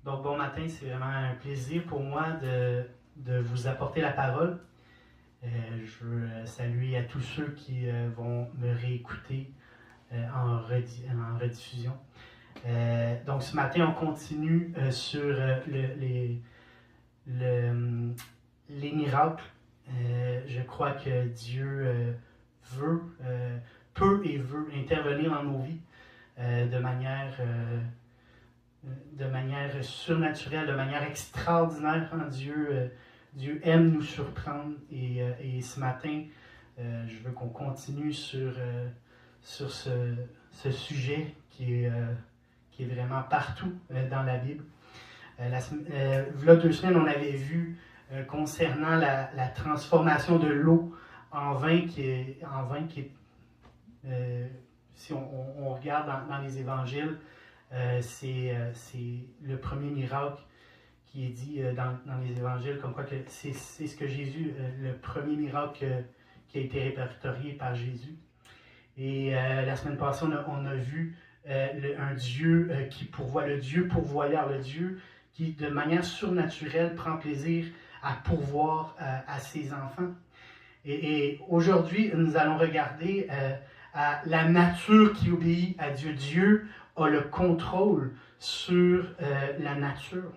Donc, bon matin, c'est vraiment un plaisir pour moi de vous apporter la parole. Je veux saluer à tous ceux qui vont me réécouter en rediffusion. Donc, ce matin, on continue sur les miracles. Je crois que Dieu peut et veut intervenir dans nos vies de manière surnaturelle, de manière extraordinaire. Dieu aime nous surprendre et ce matin, je veux qu'on continue sur ce sujet qui est vraiment partout dans la Bible. Là, 2 semaines, on avait vu concernant la transformation de l'eau en vin si on regarde dans les évangiles, c'est le premier miracle qui est dit dans les évangiles, comme quoi que c'est ce que Jésus, le premier miracle qui a été répertorié par Jésus. Et la semaine passée, on a vu un Dieu qui pourvoit, le Dieu pourvoyeur, le Dieu qui, de manière surnaturelle, prend plaisir à pourvoir à ses enfants. Et aujourd'hui, nous allons regarder à la nature qui obéit à Dieu. Dieu a le contrôle sur la nature.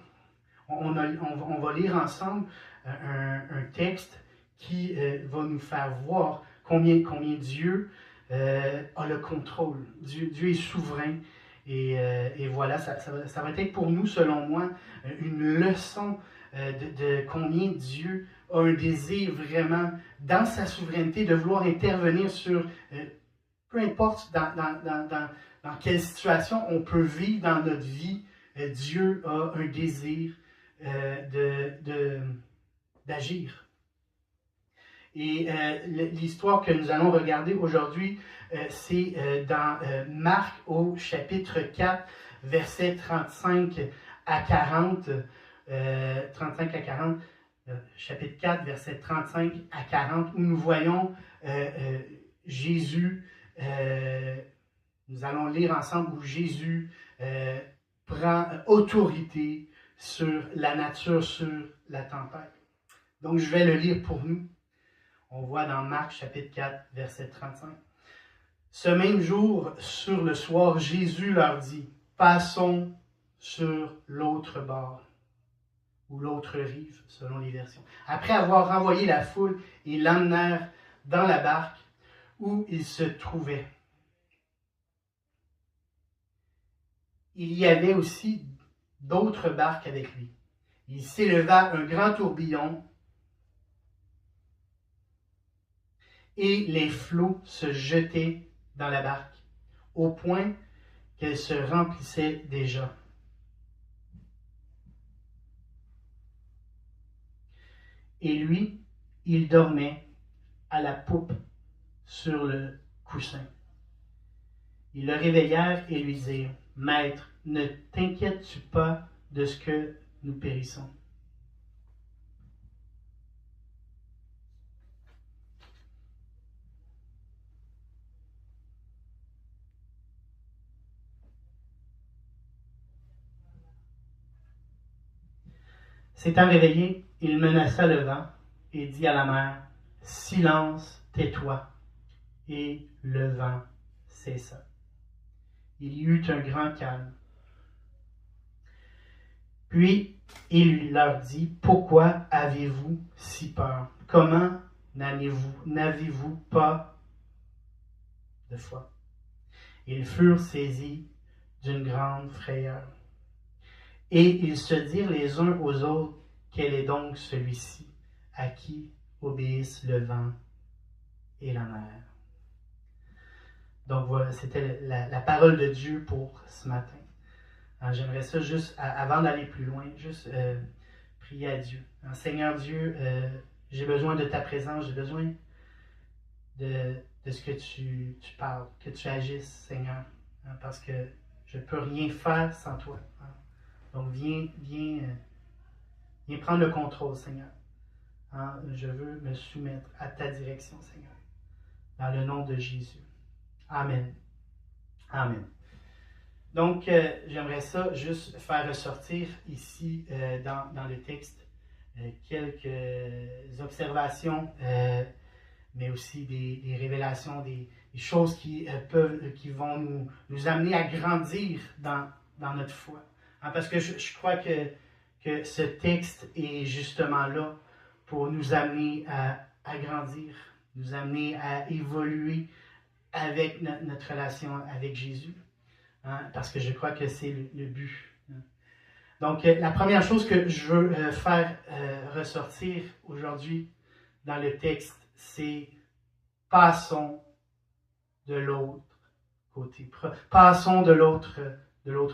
On va lire ensemble un texte qui va nous faire voir combien Dieu a le contrôle. Dieu est souverain. Et voilà, ça va être pour nous, selon moi, une leçon de combien Dieu a un désir vraiment, dans sa souveraineté, de vouloir intervenir sur, peu importe dans quelle situation on peut vivre dans notre vie, Dieu a un désir d'agir. Et l'histoire que nous allons regarder aujourd'hui, c'est dans Marc au chapitre 4, versets 35 à 40. 35 à 40, chapitre 4, versets 35 à 40, où nous voyons Jésus, nous allons lire ensemble où Jésus prend autorité sur la nature, sur la tempête. Donc je vais le lire pour nous. On voit dans Marc chapitre 4, verset 35. Ce même jour, sur le soir, Jésus leur dit, « Passons sur l'autre bord. » Ou l'autre rive, selon les versions. Après avoir renvoyé la foule, ils l'emmenèrent dans la barque où il se trouvait. Il y avait aussi d'autres barques avec lui. Il s'éleva un grand tourbillon et les flots se jetaient dans la barque, au point qu'elle se remplissait déjà. Et lui, il dormait à la poupe sur le coussin. Ils le réveillèrent et lui dirent, « Maître, ne t'inquiètes-tu pas de ce que nous périssons? » S'étant réveillé, il menaça le vent et dit à la mer, « Silence, tais-toi. » Et le vent cessa. Il y eut un grand calme. Puis il leur dit, « Pourquoi avez-vous si peur? Comment n'avez-vous pas de foi? » Ils furent saisis d'une grande frayeur. Et ils se dirent les uns aux autres, « Quel est donc celui-ci à qui obéissent le vent et la mer? » Donc voilà, c'était la parole de Dieu pour ce matin. Alors, j'aimerais ça juste, avant d'aller plus loin, juste prier à Dieu. Alors, Seigneur Dieu, j'ai besoin de ta présence, j'ai besoin de ce que tu parles, que tu agisses, Seigneur, parce que je ne peux rien faire sans toi. Donc viens prendre le contrôle, Seigneur. Je veux me soumettre à ta direction, Seigneur. Dans le nom de Jésus. Amen. Amen. Donc, j'aimerais ça juste faire ressortir ici dans le texte quelques observations, mais aussi des révélations, des choses qui vont nous amener à grandir dans notre foi. Hein, parce que je crois que ce texte est justement là pour nous amener à grandir, nous amener à évoluer avec notre relation avec Jésus. Hein, parce que je crois que c'est le but. Donc, la première chose que je veux faire ressortir aujourd'hui dans le texte, c'est passons de l'autre côté. Passons de l'autre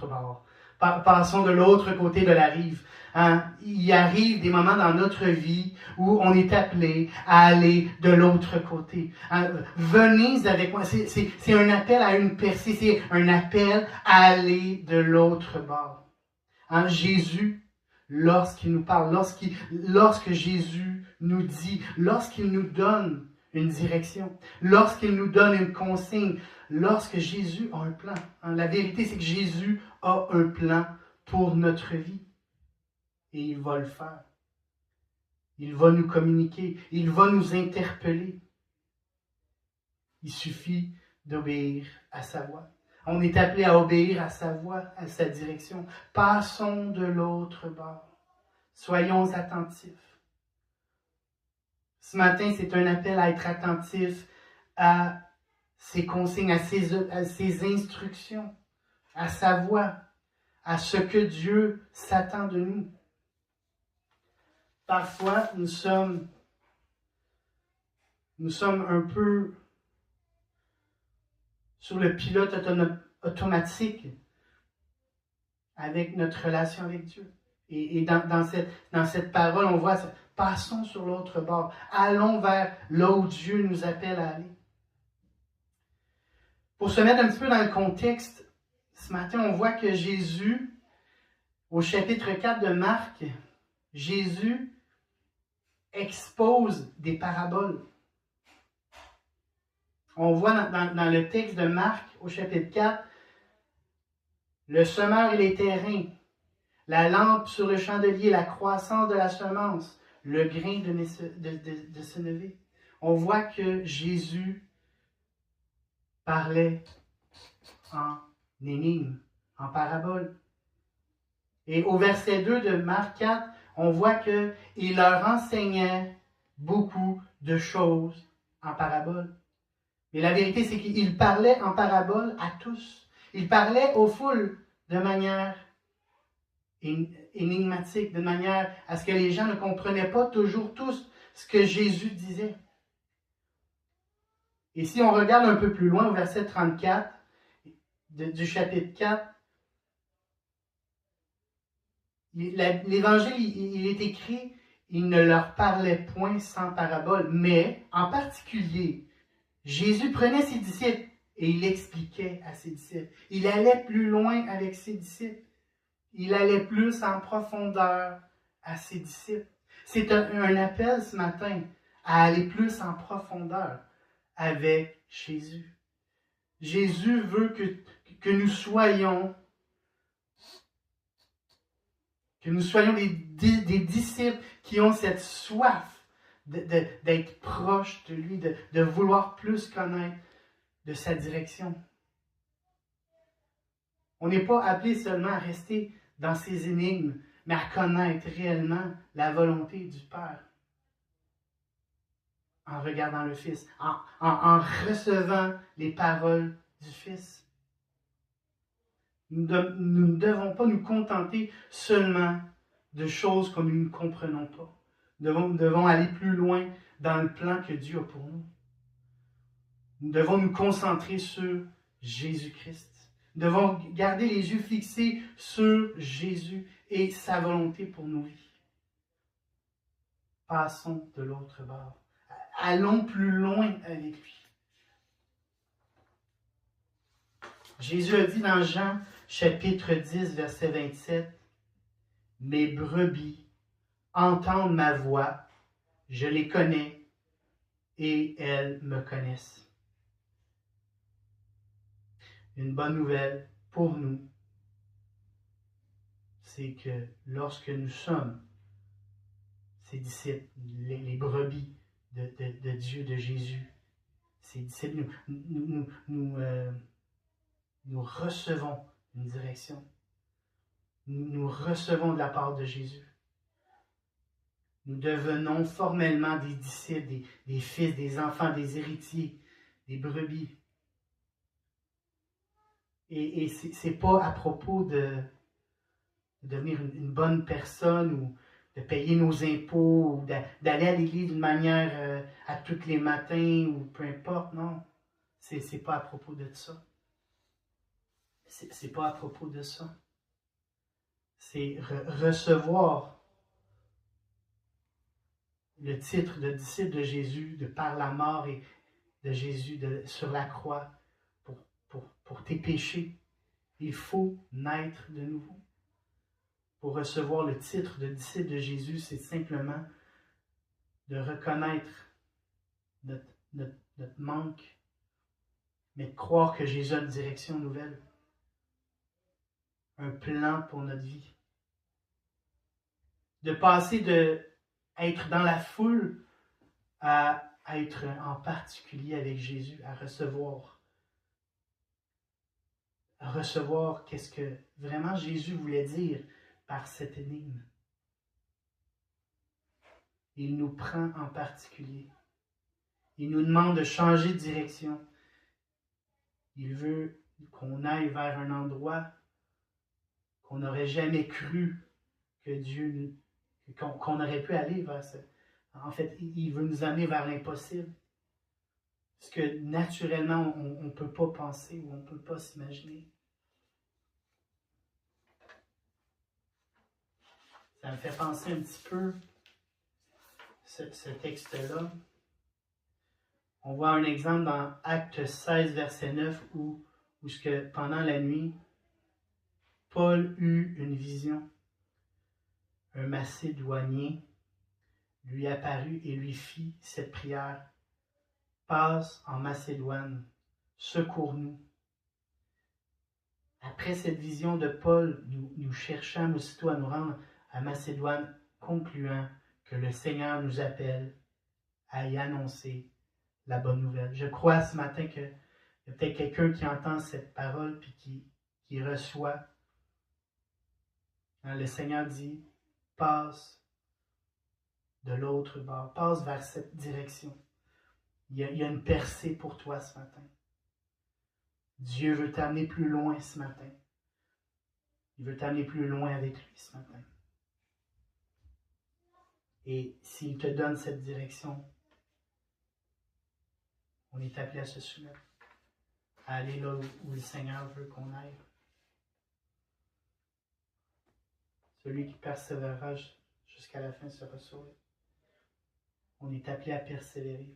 bord. Passons de l'autre côté de la rive. Hein? Il arrive des moments dans notre vie où on est appelé à aller de l'autre côté. Hein? Venez avec moi. C'est un appel à une percée. C'est un appel à aller de l'autre bord. Hein? Jésus, lorsqu'il nous parle, lorsque Jésus nous dit, lorsqu'il nous donne une direction, lorsqu'il nous donne une consigne, lorsque Jésus a un plan. Hein? La vérité, c'est que Jésus a un plan pour notre vie. Et il va le faire. Il va nous communiquer. Il va nous interpeller. Il suffit d'obéir à sa voix. On est appelé à obéir à sa voix, à sa direction. Passons de l'autre bord. Soyons attentifs. Ce matin, c'est un appel à être attentif à ses consignes, à ses instructions, à sa voix, à ce que Dieu s'attend de nous. Parfois, nous sommes un peu sur le pilote automatique avec notre relation avec Dieu. Et dans cette parole, on voit, passons sur l'autre bord. Allons vers là où Dieu nous appelle à aller. Pour se mettre un petit peu dans le contexte, ce matin, on voit que Jésus, au chapitre 4 de Marc, Jésus expose des paraboles. On voit dans le texte de Marc, au chapitre 4, le semeur et les terrains, la lampe sur le chandelier, la croissance de la semence, le grain de semever. On voit que Jésus parlait en énigme, en parabole. Et au verset 2 de Marc 4, on voit qu'il leur enseignait beaucoup de choses en parabole. Mais la vérité, c'est qu'il parlait en parabole à tous. Il parlait aux foules de manière énigmatique, de manière à ce que les gens ne comprenaient pas toujours tous ce que Jésus disait. Et si on regarde un peu plus loin au verset 34 du chapitre 4, l'Évangile, il est écrit, il ne leur parlait point sans parabole, mais en particulier, Jésus prenait ses disciples et il expliquait à ses disciples. Il allait plus loin avec ses disciples. Il allait plus en profondeur à ses disciples. C'est un appel ce matin à aller plus en profondeur avec Jésus. Jésus veut que nous soyons des disciples qui ont cette soif d'être proches de lui, de vouloir plus connaître de sa direction. On n'est pas appelé seulement à rester dans ses énigmes, mais à connaître réellement la volonté du Père. En regardant le Fils, en recevant les paroles du Fils. Nous ne devons pas nous contenter seulement de choses que nous ne comprenons pas. Nous devons aller plus loin dans le plan que Dieu a pour nous. Nous devons nous concentrer sur Jésus-Christ. Nous devons garder les yeux fixés sur Jésus et sa volonté pour nos vies. Passons de l'autre bord. Allons plus loin avec lui. Jésus a dit dans Jean chapitre 10, verset 27, « Mes brebis entendent ma voix, je les connais et elles me connaissent. » Une bonne nouvelle, pour nous, c'est que lorsque nous sommes ses disciples, les brebis de Dieu, de Jésus, ses disciples, nous recevons une direction. Nous recevons de la part de Jésus. Nous devenons formellement des disciples, des fils, des enfants, des héritiers, des brebis. Et c'est pas à propos de devenir une bonne personne ou de payer nos impôts ou d'aller à l'église d'une manière à tous les matins ou peu importe, non. C'est pas à propos de ça. C'est pas à propos de ça. C'est recevoir le titre de disciple de Jésus de par la mort et de Jésus sur la croix pour tes péchés. Il faut naître de nouveau. Pour recevoir le titre de disciple de Jésus, c'est simplement de reconnaître notre manque, mais de croire que Jésus a une direction nouvelle, un plan pour notre vie. De passer de être dans la foule à être en particulier avec Jésus, à recevoir qu'est-ce que vraiment Jésus voulait dire par cette énigme. Il nous prend en particulier. Il nous demande de changer de direction. Il veut qu'on aille vers un endroit qu'on n'aurait jamais cru que Dieu qu'on aurait pu aller vers ça. En fait, il veut nous amener vers l'impossible. Ce que naturellement, on ne peut pas penser ou on ne peut pas s'imaginer. Ça me fait penser un petit peu, ce texte-là. On voit un exemple dans Actes 16, verset 9, où pendant la nuit, Paul eut une vision. Un Macédonien lui apparut et lui fit cette prière. Passe en Macédoine, secours-nous. Après cette vision de Paul, nous cherchâmes aussitôt à nous rendre à Macédoine, concluant que le Seigneur nous appelle à y annoncer la bonne nouvelle. Je crois ce matin qu'il y a peut-être quelqu'un qui entend cette parole puis qui reçoit. Le Seigneur dit, passe de l'autre bord, passe vers cette direction. Il y a une percée pour toi ce matin. Dieu veut t'amener plus loin ce matin. Il veut t'amener plus loin avec lui ce matin. Et s'il te donne cette direction, on est appelé à se soumettre, à aller là où le Seigneur veut qu'on aille. Celui qui persévérera jusqu'à la fin sera sauvé. On est appelé à persévérer.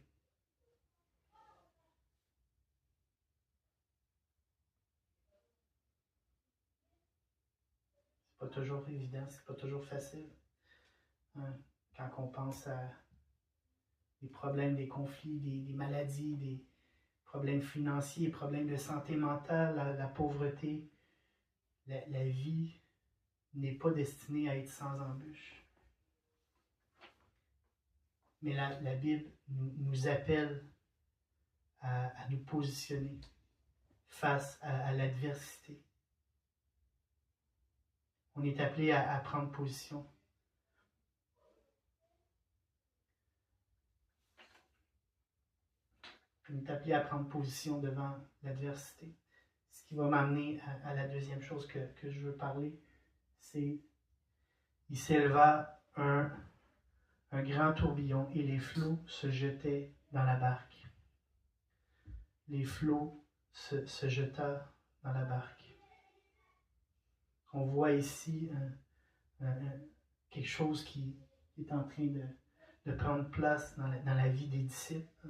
C'est pas toujours évident, c'est pas toujours facile. Quand on pense à des problèmes, des conflits, des maladies, des problèmes financiers, des problèmes de santé mentale, la pauvreté, la vie n'est pas destinée à être sans embûches. Mais la Bible nous appelle à nous positionner face à l'adversité. On est appelé à prendre position. On est appelé à prendre position devant l'adversité. Ce qui va m'amener à la deuxième chose que je veux parler, c'est il s'éleva un grand tourbillon et les flots se jetaient dans la barque. Les flots se jetèrent dans la barque. On voit ici quelque chose qui est en train de prendre place dans la vie des disciples.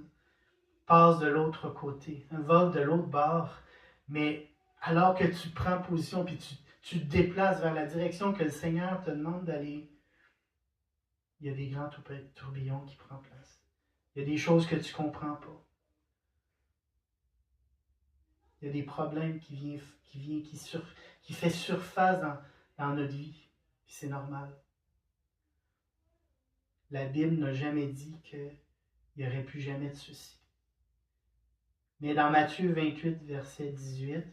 Passe de l'autre côté, vole de l'autre bord, mais alors que tu prends position puis tu te déplaces vers la direction que le Seigneur te demande d'aller, il y a des grands tourbillons qui prennent place. Il y a des choses que tu ne comprends pas. Il y a des problèmes qui fait surface dans notre vie. Puis c'est normal. La Bible n'a jamais dit qu'il n'y aurait plus jamais de soucis. Mais dans Matthieu 28, verset 18,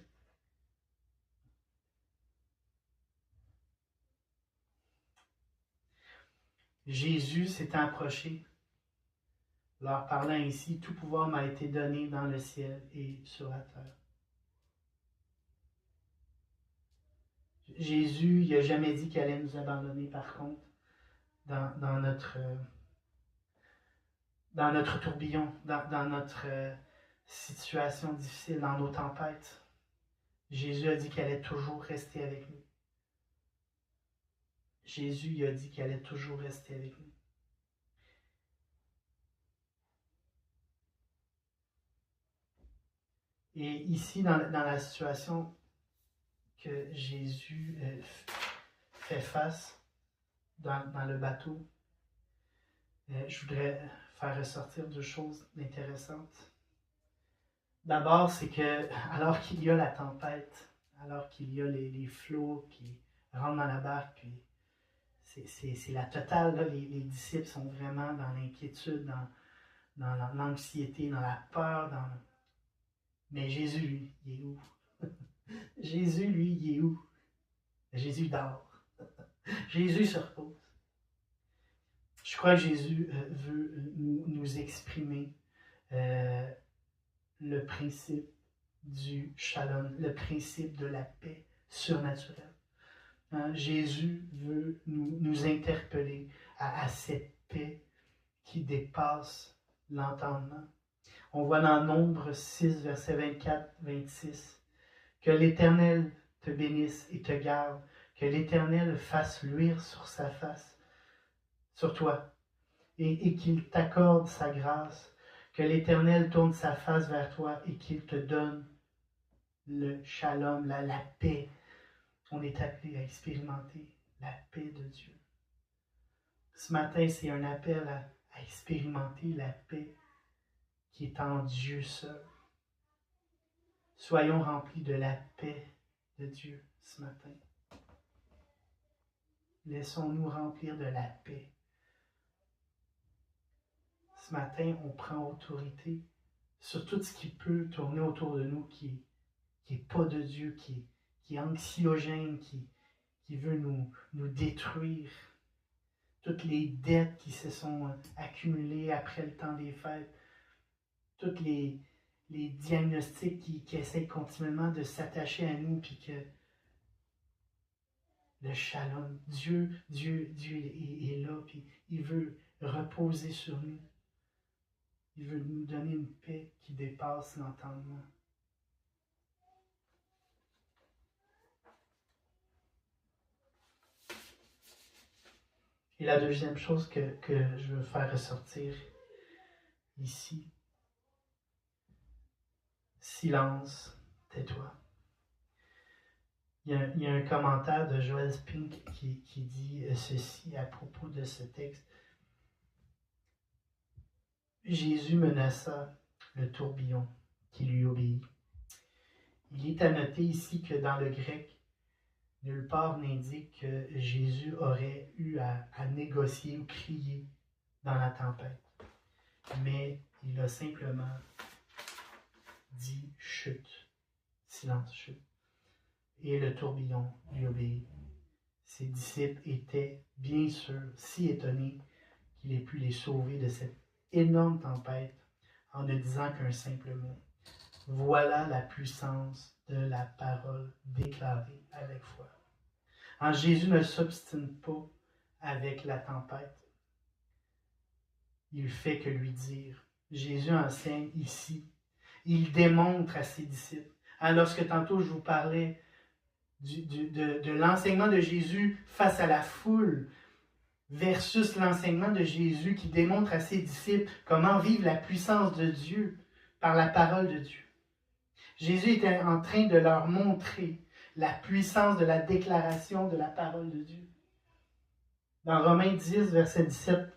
Jésus s'est approché, leur parlant ainsi, « Tout pouvoir m'a été donné dans le ciel et sur la terre. » Jésus, il n'a jamais dit qu'il allait nous abandonner, par contre, dans notre tourbillon, dans notre situation difficile, dans nos tempêtes. Jésus a dit qu'il allait toujours rester avec nous. Jésus il a dit qu'il allait toujours rester avec nous. Et ici, dans la situation que Jésus fait face dans le bateau, je voudrais faire ressortir deux choses intéressantes. D'abord, c'est que alors qu'il y a la tempête, alors qu'il y a les flots qui rentrent dans la barque, puis c'est la totale, là, les disciples sont vraiment dans l'inquiétude, dans l'anxiété, dans la peur, mais Jésus, lui, il est où? Jésus, lui, il est où? Jésus dort. Jésus se repose. Je crois que Jésus veut nous exprimer le principe du shalom, le principe de la paix surnaturelle. Jésus veut nous interpeller à cette paix qui dépasse l'entendement. On voit dans Nombre 6, verset 24-26, que l'Éternel te bénisse et te garde, que l'Éternel fasse luire sur sa face, sur toi, et qu'il t'accorde sa grâce, que l'Éternel tourne sa face vers toi et qu'il te donne le shalom, la paix. On est appelé à expérimenter la paix de Dieu. Ce matin, c'est un appel à expérimenter la paix qui est en Dieu seul. Soyons remplis de la paix de Dieu ce matin. Laissons-nous remplir de la paix. Ce matin, on prend autorité sur tout ce qui peut tourner autour de nous, qui n'est pas de Dieu, qui est anxiogène, qui veut nous détruire. Toutes les dettes qui se sont accumulées après le temps des fêtes, toutes les diagnostics qui essaient continuellement de s'attacher à nous, puis que le shalom, Dieu est là, puis il veut reposer sur nous. Il veut nous donner une paix qui dépasse l'entendement. Et la deuxième chose que je veux faire ressortir ici, silence, tais-toi. Il y a un commentaire de Joel Spink qui dit ceci à propos de ce texte. Jésus menaça le tourbillon qui lui obéit. Il est à noter ici que dans le grec, nulle part n'indique que Jésus aurait eu à négocier ou crier dans la tempête. Mais il a simplement dit chute, silence, chute. Et le tourbillon lui obéit. Ses disciples étaient bien sûr si étonnés qu'il ait pu les sauver de cette énorme tempête en ne disant qu'un simple mot. Voilà la puissance de la parole déclarée avec foi. Jésus ne s'obstine pas avec la tempête. Il fait que lui dire. Jésus enseigne ici. Il démontre à ses disciples. Lorsque tantôt je vous parlais de l'enseignement de Jésus face à la foule versus l'enseignement de Jésus qui démontre à ses disciples comment vivre la puissance de Dieu par la parole de Dieu. Jésus était en train de leur montrer la puissance de la déclaration de la parole de Dieu. Dans Romains 10, verset 17,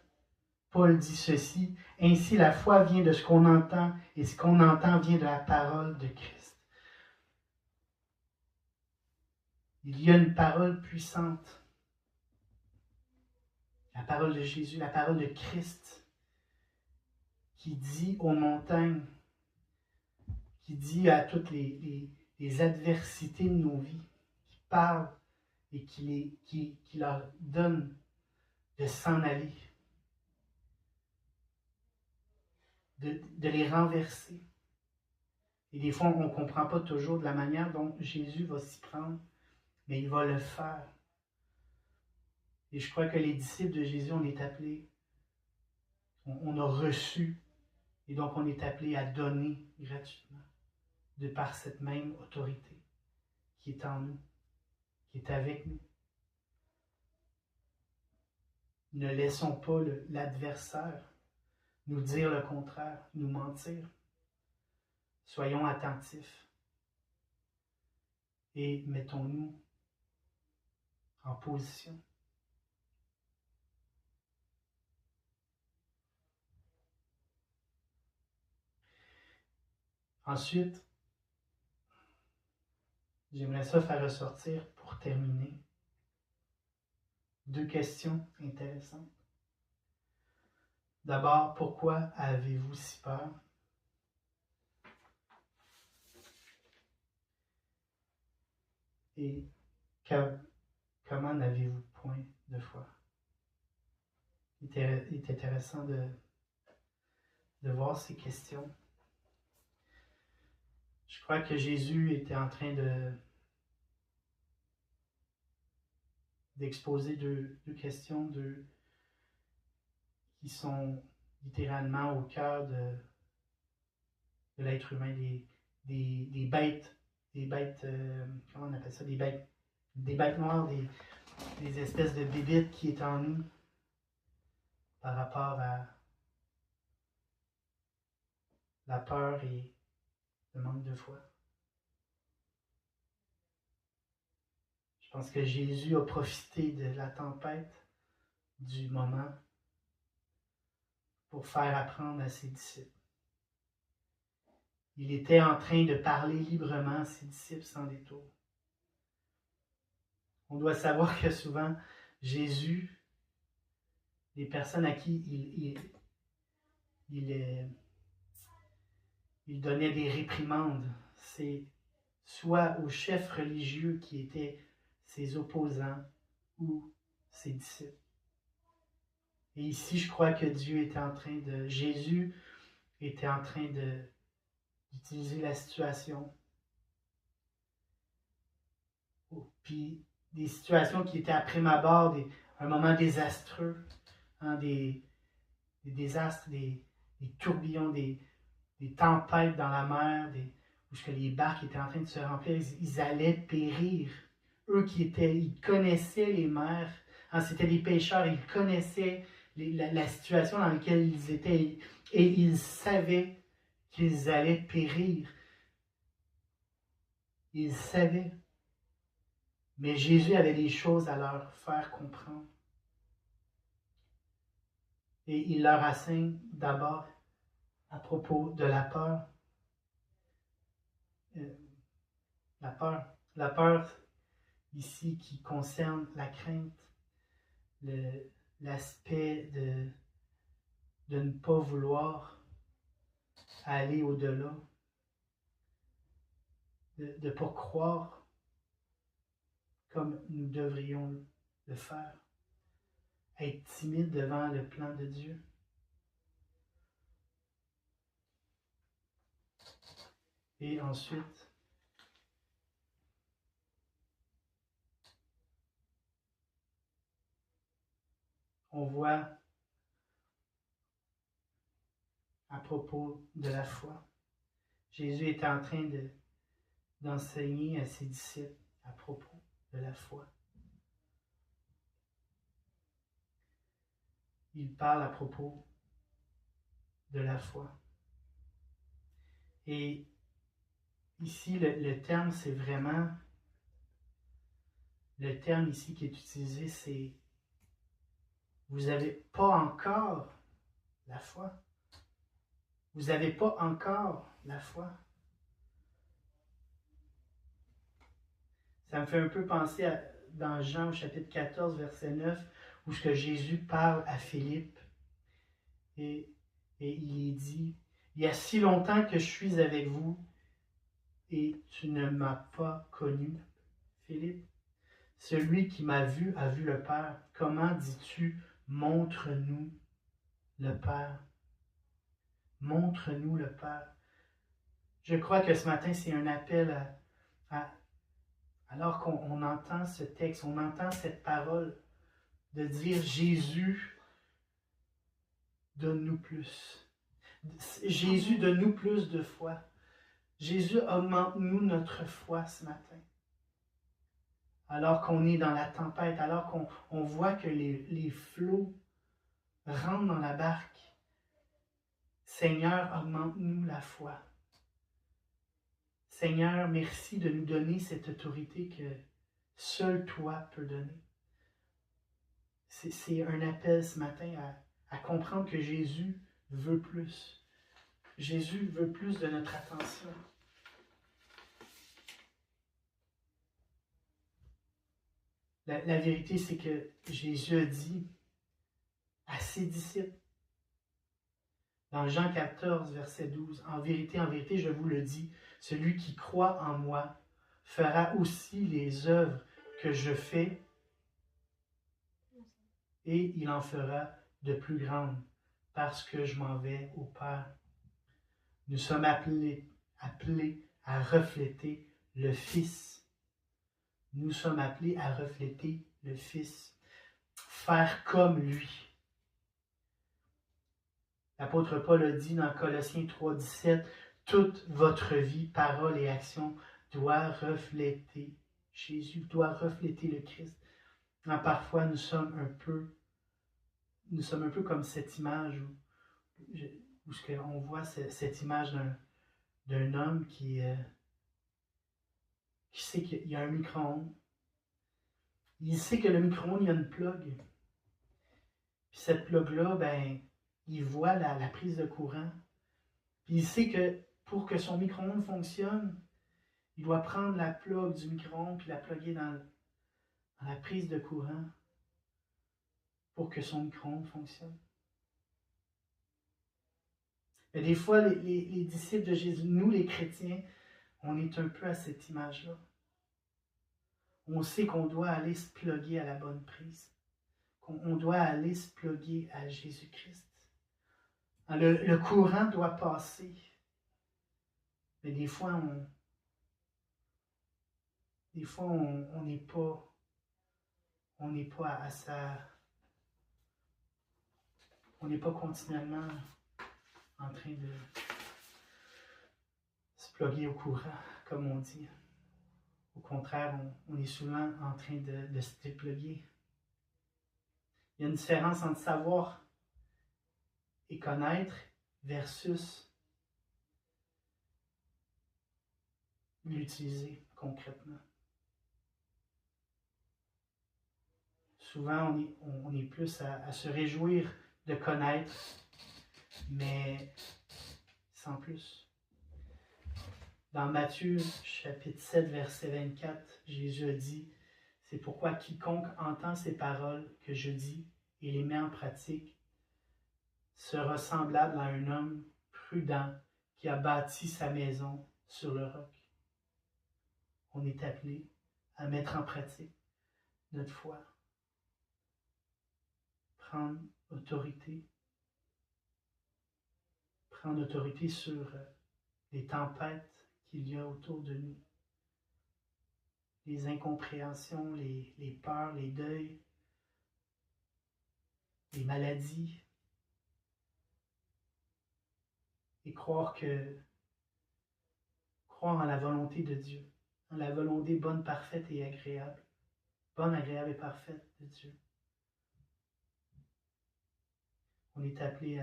Paul dit ceci, « Ainsi la foi vient de ce qu'on entend, et ce qu'on entend vient de la parole de Christ. » Il y a une parole puissante. La parole de Jésus, la parole de Christ, qui dit aux montagnes, qui dit à toutes les adversités de nos vies, qui parle et qui leur donne de s'en aller, de les renverser. Et des fois, on ne comprend pas toujours de la manière dont Jésus va s'y prendre, mais il va le faire. Et je crois que les disciples de Jésus, on est appelés, on a reçu, et donc on est appelés à donner gratuitement, de par cette même autorité qui est en nous, qui est avec nous. Ne laissons pas l'adversaire nous dire le contraire, nous mentir. Soyons attentifs et mettons-nous en position. Ensuite, j'aimerais ça faire ressortir, pour terminer, 2 questions intéressantes. D'abord, pourquoi avez-vous si peur? Et comment n'avez-vous point de foi? Il est intéressant de voir ces questions. Je crois que Jésus était en train d'exposer deux questions qui sont littéralement au cœur de l'être humain, des bêtes, comment on appelle ça, des bêtes noires, des espèces de bébites qui est en nous par rapport à la peur et le manque de foi. Je pense que Jésus a profité de la tempête, du moment, pour faire apprendre à ses disciples. Il était en train de parler librement à ses disciples sans détour. On doit savoir que souvent, Jésus, les personnes à qui il donnait des réprimandes, c'est soit aux chefs religieux qui étaient ses opposants ou ses disciples. Et ici, je crois que Jésus était en train d'utiliser la situation. Puis des situations qui étaient à prime abord, un moment désastreux, hein, des désastres, des tourbillons, des tempêtes dans la mer, où les barques étaient en train de se remplir, ils allaient périr. Eux ils connaissaient les mers, hein, c'était des pêcheurs, ils connaissaient la situation dans laquelle ils étaient et ils savaient qu'ils allaient périr. Ils savaient. Mais Jésus avait des choses à leur faire comprendre. Et il leur enseigne d'abord à propos de la peur. La peur ici qui concerne la crainte, l'aspect de ne pas vouloir aller au-delà, de ne pas croire comme nous devrions le faire, être timide devant le plan de Dieu. Et ensuite, on voit à propos de la foi. Jésus était en train d'enseigner à ses disciples à propos de la foi. Il parle à propos de la foi. Et ici, le terme, c'est vraiment... Le terme ici qui est utilisé, c'est « Vous n'avez pas encore la foi. » Vous n'avez pas encore la foi. Ça me fait un peu penser dans Jean au chapitre 14, verset 9, où ce que Jésus parle à Philippe et il dit, « Il y a si longtemps que je suis avec vous et tu ne m'as pas connu, Philippe. Celui qui m'a vu a vu le Père. Comment dis-tu, montre-nous le Père? Montre-nous le Père. » Je crois que ce matin, c'est un appel alors qu'on entend ce texte, on entend cette parole, de dire Jésus, donne-nous plus. Jésus, donne-nous plus de foi. Jésus, augmente-nous notre foi ce matin. Alors qu'on est dans la tempête, alors qu'on voit que les flots rentrent dans la barque, Seigneur, augmente-nous la foi. Seigneur, merci de nous donner cette autorité que seul toi peux donner. C'est un appel ce matin à comprendre que Jésus veut plus. Jésus veut plus de notre attention. La vérité, c'est que Jésus a dit à ses disciples, dans Jean 14, verset 12, « En vérité, je vous le dis, celui qui croit en moi fera aussi les œuvres que je fais, et il en fera de plus grandes, parce que je m'en vais au Père. » Nous sommes appelés à refléter le Fils. Nous sommes appelés à refléter le Fils. Faire comme lui. L'apôtre Paul a dit dans Colossiens 3, 17, « Toute votre vie, parole et action doit refléter Jésus, doit refléter le Christ. » Parfois, nous sommes un peu comme cette image où on voit cette image d'un homme qui sait qu'il y a un micro-ondes. Il sait que le micro-ondes, il y a une plug. Puis cette plug-là, il voit la prise de courant. Puis il sait que pour que son micro-ondes fonctionne, il doit prendre la plug du micro-ondes puis la plugger dans la prise de courant pour que son micro-ondes fonctionne. Et des fois, les disciples de Jésus, nous les chrétiens, on est un peu à cette image-là. On sait qu'on doit aller se plugger à la bonne prise. Qu'on doit aller se plugger à Jésus-Christ. Le courant doit passer. Mais des fois, on n'est pas à ça. On n'est pas continuellement en train de se plugger au courant, comme on dit. Au contraire, on est souvent en train de se dépluguer. Il y a une différence entre savoir et connaître versus l'utiliser concrètement. Souvent, on est plus à se réjouir de connaître, mais sans plus. Dans Matthieu, chapitre 7, verset 24, Jésus a dit, « C'est pourquoi quiconque entend ces paroles que je dis et les met en pratique sera semblable à un homme prudent qui a bâti sa maison sur le roc. » On est appelé à mettre en pratique notre foi. Prendre autorité sur les tempêtes qu'il y a autour de nous, les incompréhensions, les peurs, les deuils, les maladies, et croire en la volonté de Dieu, en la volonté bonne, parfaite et agréable, bonne, agréable et parfaite de Dieu. On est appelé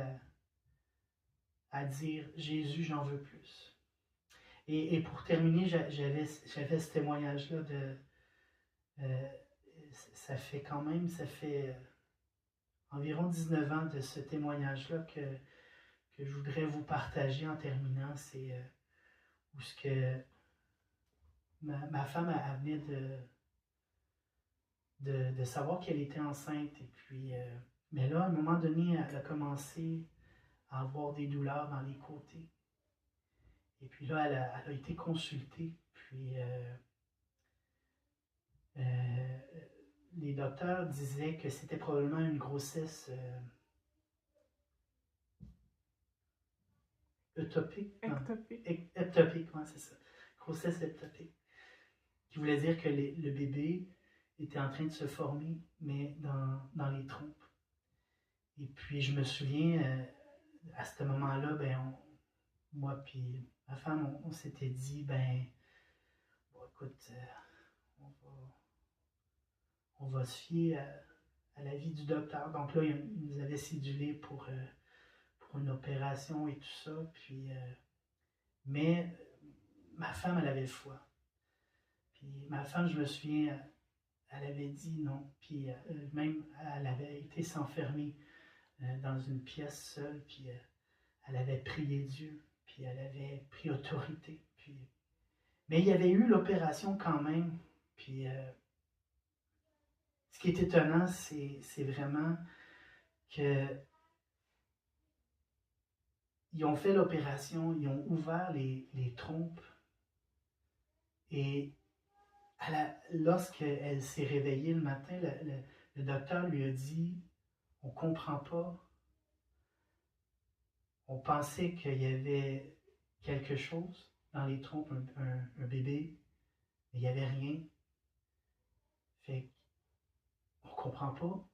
à dire « Jésus, j'en veux plus ». Et pour terminer, j'avais ce témoignage-là ça fait environ 19 ans de ce témoignage-là que je voudrais vous partager en terminant. C'est où ce que ma femme, elle venait de savoir qu'elle était enceinte. Et puis, mais là, à un moment donné, elle a commencé à avoir des douleurs dans les côtés. Et puis là, elle a été consultée. Puis, les docteurs disaient que c'était probablement une grossesse ectopique. Ectopique, oui, c'est ça. Grossesse ectopique. Qui voulait dire que le bébé était en train de se former, mais dans les trompes. Et puis, je me souviens, à ce moment-là, ben, moi puis ma femme, on s'était dit, ben, bon, écoute, on va se fier à l'avis du docteur. Donc là, il nous avait cédulé pour une opération et tout ça. Puis, mais ma femme, elle avait foi. Puis ma femme, je me souviens, elle avait dit non. Puis même, elle avait été s'enfermer dans une pièce seule. Puis elle avait prié Dieu. Puis elle avait pris autorité. Puis... Mais il y avait eu l'opération quand même. Puis ce qui est étonnant, c'est vraiment que ils ont fait l'opération, ils ont ouvert les trompes et lorsqu'elle s'est réveillée le matin, le docteur lui a dit « On ne comprend pas, on pensait qu'il y avait quelque chose dans les trompes, un bébé, mais il n'y avait rien. Fait qu'on ne comprend pas.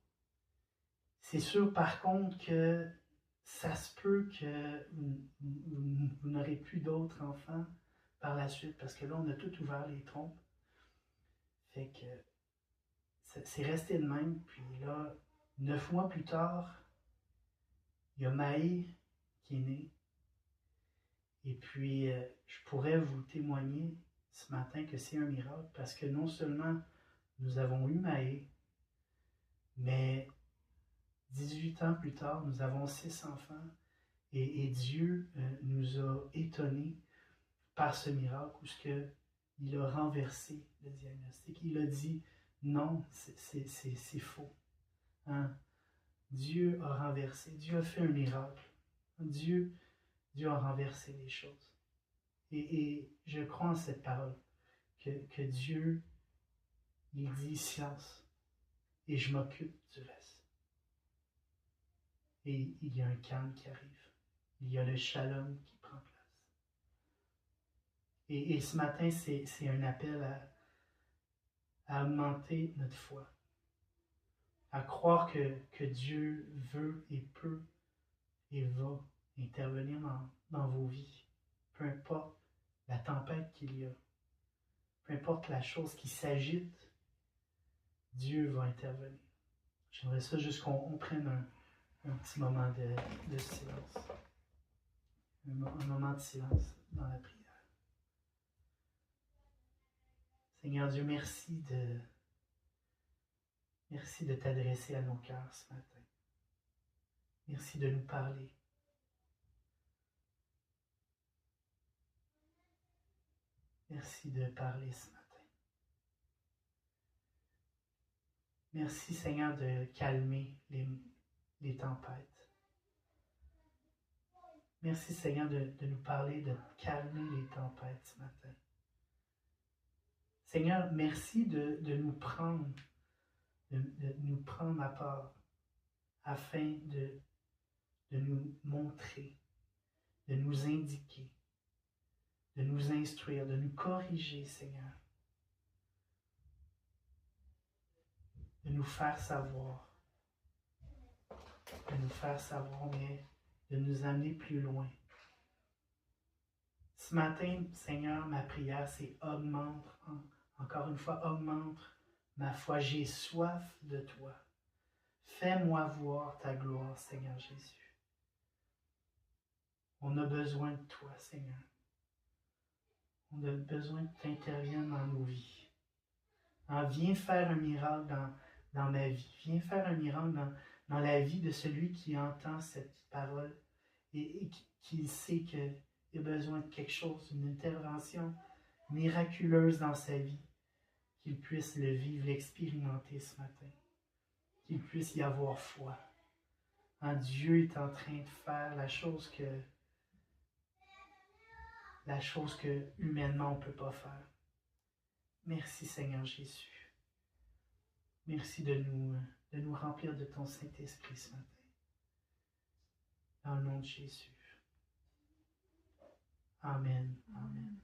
C'est sûr par contre que ça se peut que vous n'aurez plus d'autres enfants par la suite, parce que là, on a tout ouvert les trompes. Fait que c'est resté de même. Puis là, 9 mois plus tard, il y a Maë qui est née. Et puis, je pourrais vous témoigner ce matin que c'est un miracle, parce que non seulement nous avons eu Maë, mais 18 ans plus tard, nous avons 6 enfants. Et Dieu nous a étonnés par ce miracle où il a renversé le diagnostic. Il a dit non, c'est faux. Hein? Dieu a renversé, Dieu a fait un miracle. Dieu a renversé les choses. Et je crois en cette parole, que Dieu, il dit silence, et je m'occupe du reste. Et il y a un calme qui arrive. Il y a le shalom qui prend place. Et ce matin, c'est un appel à augmenter notre foi, à croire que Dieu veut et peut et va intervenir dans vos vies. Peu importe la tempête qu'il y a, peu importe la chose qui s'agite, Dieu va intervenir. J'aimerais ça juste qu'on prenne un petit moment de silence. Un moment de silence dans la prière. Seigneur Dieu, merci de t'adresser à nos cœurs ce matin. Merci de nous parler. Merci de parler ce matin. Merci Seigneur de calmer les tempêtes. Merci Seigneur de nous parler, de calmer les tempêtes ce matin. Seigneur, merci de nous prendre, de nous prendre à part afin de nous montrer, de nous indiquer, de nous instruire, de nous corriger, Seigneur. De nous faire savoir, mais de nous amener plus loin. Ce matin, Seigneur, ma prière, c'est encore une fois, augmente ma foi. J'ai soif de toi. Fais-moi voir ta gloire, Seigneur Jésus. On a besoin de toi, Seigneur. On a besoin que tu interviennes dans nos vies. Viens faire un miracle dans ma vie. Viens faire un miracle dans la vie de celui qui entend cette parole et qui sait qu'il a besoin de quelque chose, d'une intervention miraculeuse dans sa vie, qu'il puisse le vivre, l'expérimenter ce matin, qu'il puisse y avoir foi. Dieu est en train de faire la chose que humainement on ne peut pas faire. Merci Seigneur Jésus. Merci de nous remplir de ton Saint-Esprit ce matin. Dans le nom de Jésus. Amen. Amen.